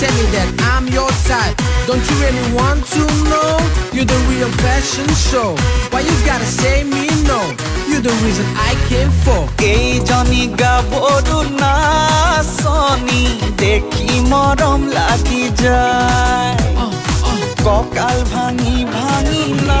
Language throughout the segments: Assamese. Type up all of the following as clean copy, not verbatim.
tell me that I'm your type. Don't you really want to know? You're the real fashion show. Why you gotta say me no? You're the reason I came for. এই জনি গাবৰু না সনি দেখি মৰম লাগি যায় ককাল ভাঙি ভাঙি না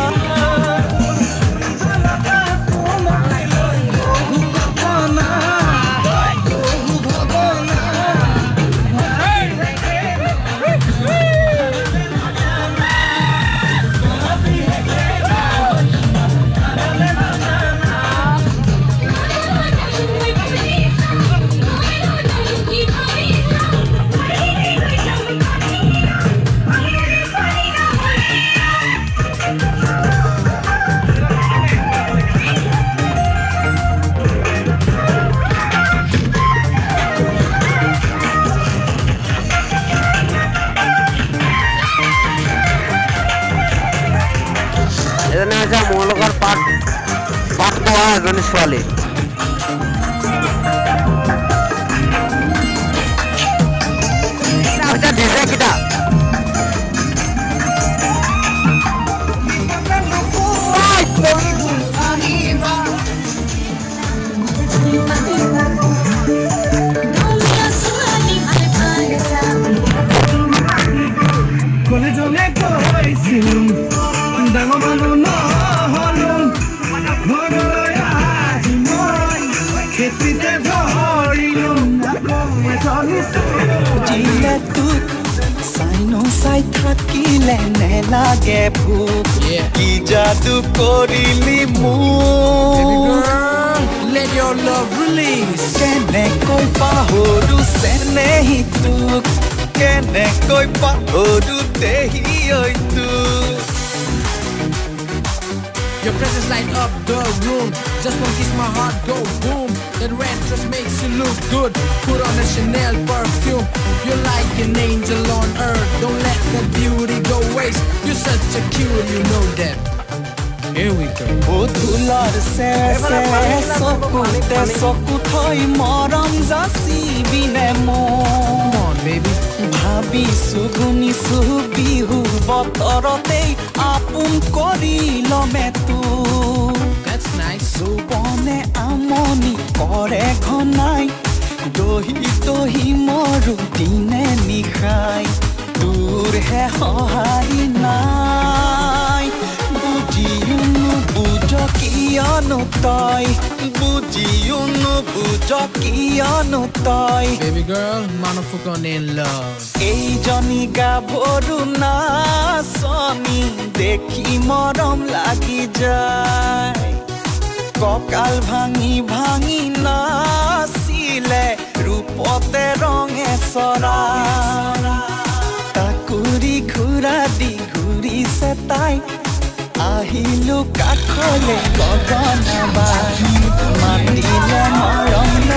মোলকৰ পাত পোৱা এজনী ছোৱালী দিছে কিটা চাই থাকিলে নেলাগে ভোক কি যাদু কৰিলি মোক Let your love release. কেনেকৈ পাহৰো চেনেহী তোক কেনেকৈ পাহৰো দেহি ঐ তোক Your presence light up the room. Just one kiss my heart go boom. That red dress makes you look good. Put on a Chanel perfume. You're like an angel on earth. Don't let the beauty go waste. You're such a cute, you know that. Here we go. ধুলার সে চকুতে চকু থৈ মৰম যাচিবিনে Come on, baby. ভাবিছো গুনিছো বিহু বতৰতেই আপোন কৰি লমে তোক That's nice. যৌৱনে আমনি কৰে ঘনাই দহি দহি মৰো দিনে নিশাই তোৰহে সহায় নাই বুজিও নুবুজ কিয়নো তই বুজিও নুবুজ কিয়নো তই Baby girl, motherfucker in love. এইজনী গাভৰু নাচনী দেখি মৰম লাগি যায় ককাল ভাঙি ভাঙি নাচিলে ৰূপতে ৰঙে চৰা তাকুৰি ঘূৰা দি ঘূৰিছে তাই আহিলো কাষলে গগনা বাই মাতিলে মৰম